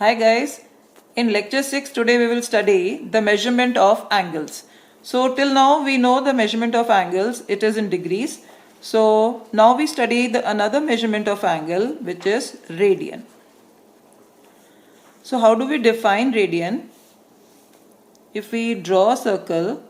Hi guys, in lecture 6 today we will study the measurement of angles. So till now we know the measurement of angles, it is in degrees. So now we study another measurement of angle, which is radian. So how do we define radian? If we draw a circle,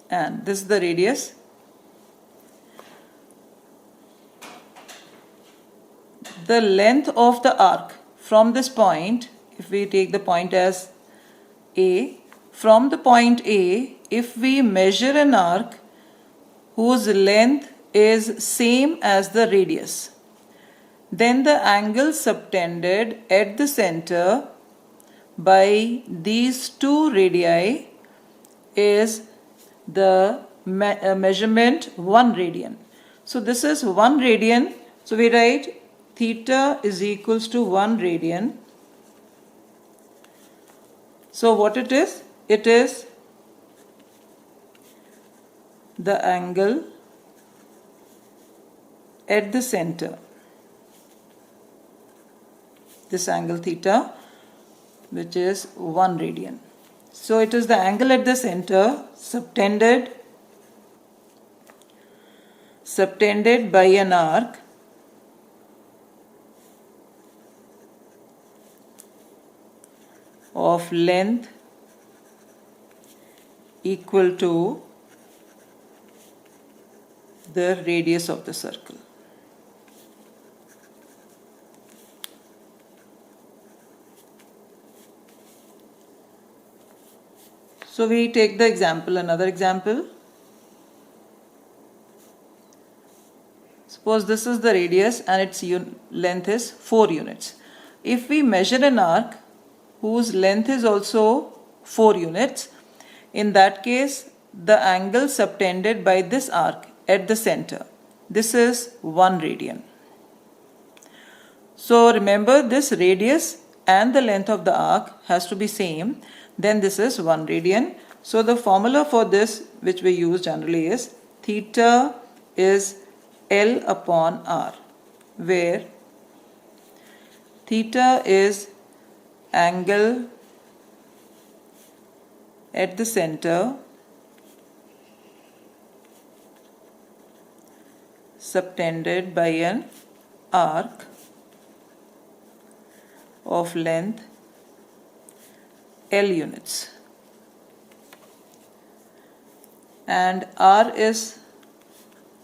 and this is the radius. The length of the arc from this point, if we take the point as A, from the point A, if we measure an arc whose length is same as the radius, then the angle subtended at the center by these two radii is the measurement 1 radian. So this is 1 radian. So we write theta is equals to 1 radian. So what it is? It is the angle at the center. This angle theta, which is 1 radian. So it is the angle at the center subtended by an arc of length equal to the radius of the circle. So we take the example, another example. Suppose this is the radius and its length is 4 units. If we measure an arc whose length is also 4 units, in that case the angle subtended by this arc at the center, this is 1 radian. So remember, this radius and the length of the arc has to be same, then this is 1 radian. So the formula for this, which we use generally, is theta is L upon R, where theta is angle at the center subtended by an arc of length L units, and R is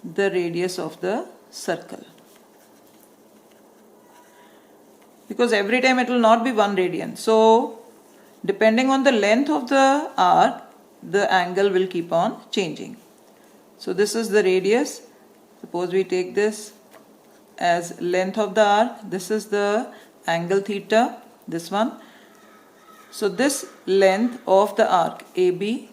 the radius of the circle, because every time it will not be 1 radian. So depending on the length of the arc, the angle will keep on changing. So this is the radius. Suppose we take this as length of the arc. This is the angle theta, this one. So this length of the arc AB,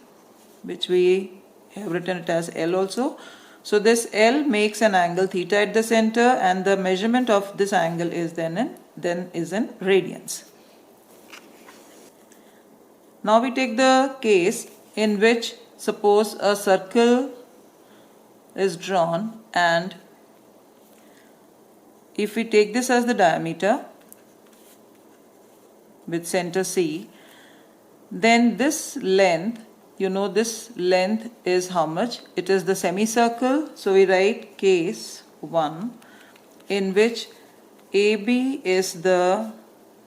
which we have written it as L also. So this L makes an angle theta at the center, and the measurement of this angle is then in radians. Now we take the case in which, suppose a circle is drawn, and if we take this as the diameter with center C, then this length, you know, this length is how much? It is the semicircle. So we write case 1 in which AB is the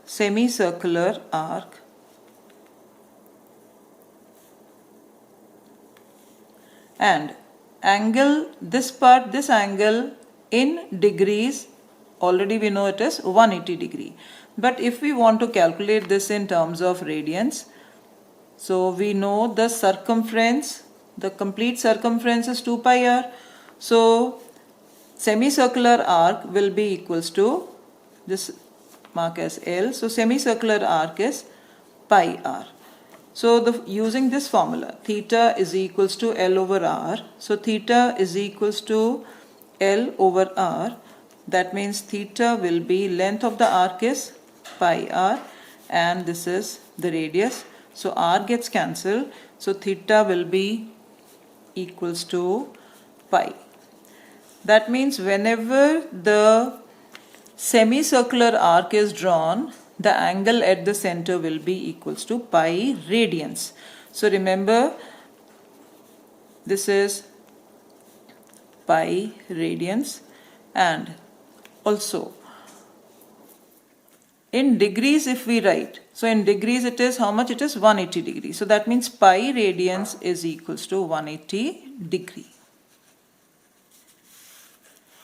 semicircular arc and angle, this angle in degrees, already we know it is 180 degree. But if we want to calculate this in terms of radians, so we know the circumference, the complete circumference is 2 pi r. So semicircular arc will be equals to, this mark as L, so semicircular arc is pi r. So using this formula, theta is equals to L over r. So theta is equals to L over r. That means theta will be, length of the arc is pi r, and this is the radius. So r gets cancelled. So theta will be equals to pi. That means whenever the semicircular arc is drawn, the angle at the center will be equals to pi radians. So remember, this is pi radians, and also in degrees if we write, so in degrees it is how much? It is 180 degrees. So that means pi radians is equals to 180 degree.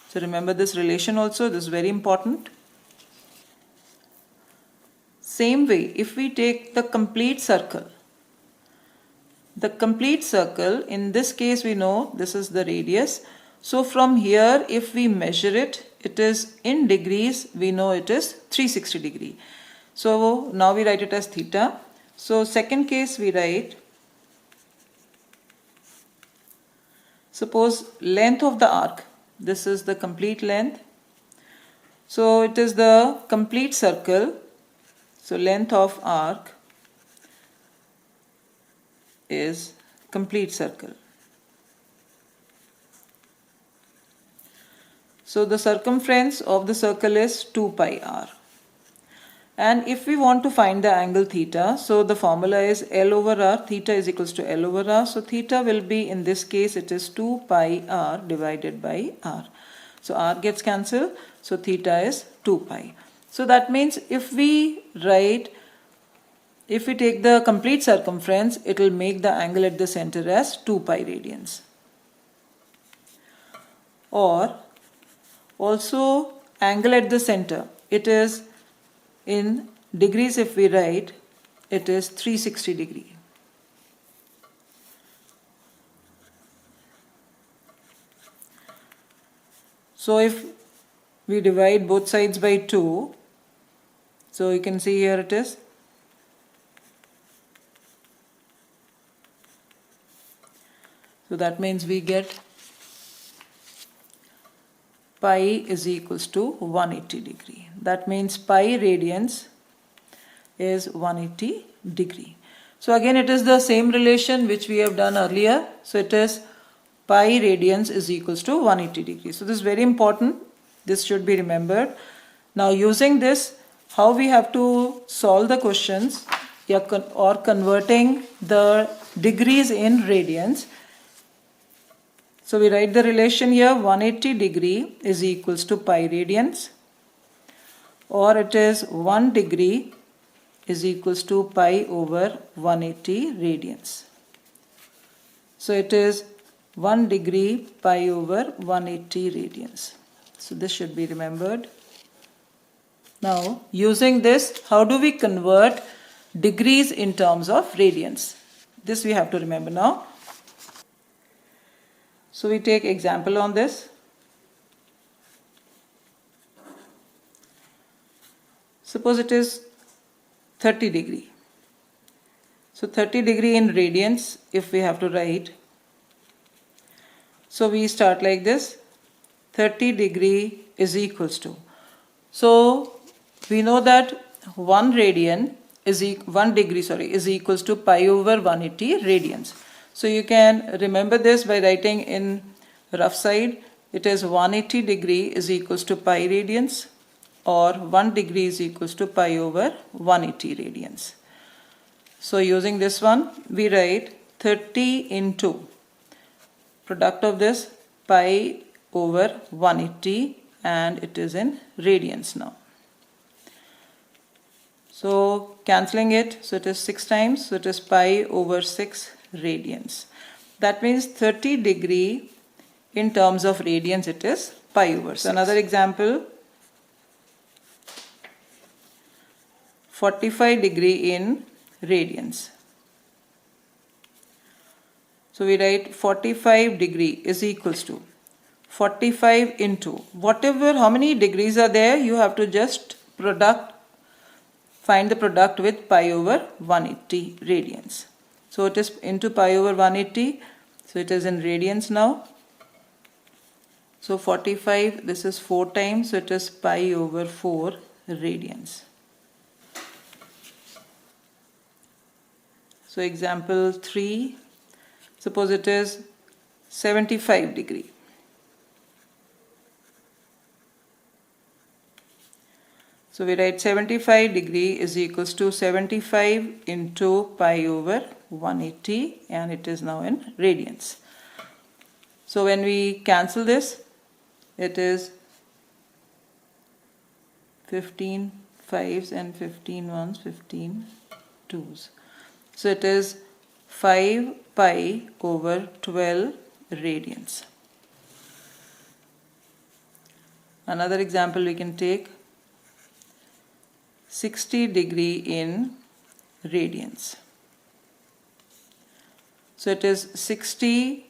So remember this relation also, this is very important. Same way, if we take the complete circle, in this case we know this is the radius. So from here if we measure it, it is in degrees, we know it is 360 degree. So now we write it as theta. So second case we write, suppose length of the arc, this is the complete length. So it is the complete circle. So length of arc is complete circle. So the circumference of the circle is 2 pi r. And if we want to find the angle theta, so the formula is L over r, theta is equals to L over r. So theta will be, in this case it is 2 pi r divided by r. So r gets cancelled, so theta is 2 pi. So that means if we take the complete circumference, it will make the angle at the center as 2 pi radians. Or also angle at the center, it is in degrees if we write, it is 360 degree. So if we divide both sides by 2, so you can see here it is. So that means we get pi is equals to 180 degree. That means pi radians is 180 degree. So again it is the same relation which we have done earlier. So it is pi radians is equals to 180 degree. So this is very important. This should be remembered. Now using this, how we have to solve the questions or converting the degrees in radians. So we write the relation here, 180 degree is equals to pi radians, or it is 1 degree is equals to pi over 180 radians. So it is 1 degree pi over 180 radians. So this should be remembered. Now using this, how do we convert degrees in terms of radians? This we have to remember now. So we take example on this. Suppose it is 30 degree. So 30 degree in radians if we have to write. So we start like this, 30 degree is equals to. So we know that 1 degree is equals to pi over 180 radians. So you can remember this by writing in rough side, it is 180 degree is equals to pi radians, or 1 degree is equals to pi over 180 radians. So using this one, we write 30 into product of this pi over 180, and it is in radians now. So cancelling it, so it is 6 times, so it is pi over 6 radians. That means 30 degree in terms of radians, it is pi over 6. So another example, 45 degree in radians. So we write 45 degree is equals to 45 into whatever, how many degrees are there, you have to just find the product with pi over 180 radians. So it is into pi over 180, so it is in radians now. So 45, this is 4 times, so it is pi over 4 radians. So example 3, suppose it is 75 degree. So we write 75 degree is equals to 75 into pi over 180, and it is now in radians. So when we cancel this, it is 15 5s and 15 1s, 15 2s. So it is 5 pi over 12 radians. Another example we can take 60 degree in radians. So it is 60,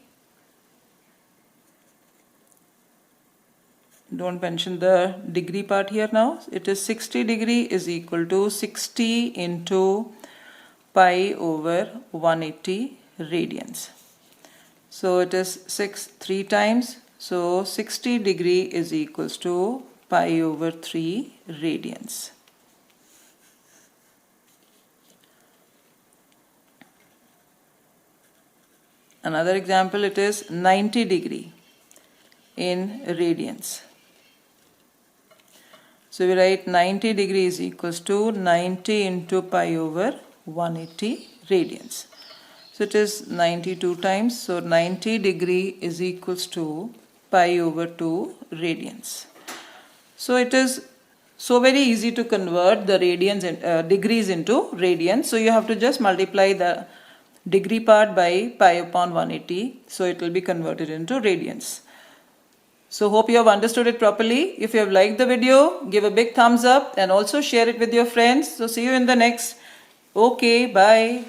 don't mention the degree part here now, it is 60 degree is equal to 60 into pi over 180 radians. So it is 6 3 times, so 60 degree is equals to pi over 3 radians. Another example, it is 90 degree in radians. So we write 90 degree is equals to 90 into pi over 180 radians. So it is 92 times, so 90 degree is equals to pi over 2 radians. So it is so very easy to convert the radians degrees into radians. So you have to just multiply the degree part by pi upon 180, so it will be converted into radians. So hope you have understood it properly. If you have liked the video, give a big thumbs up and also share it with your friends. So see you in the next. Okay, bye.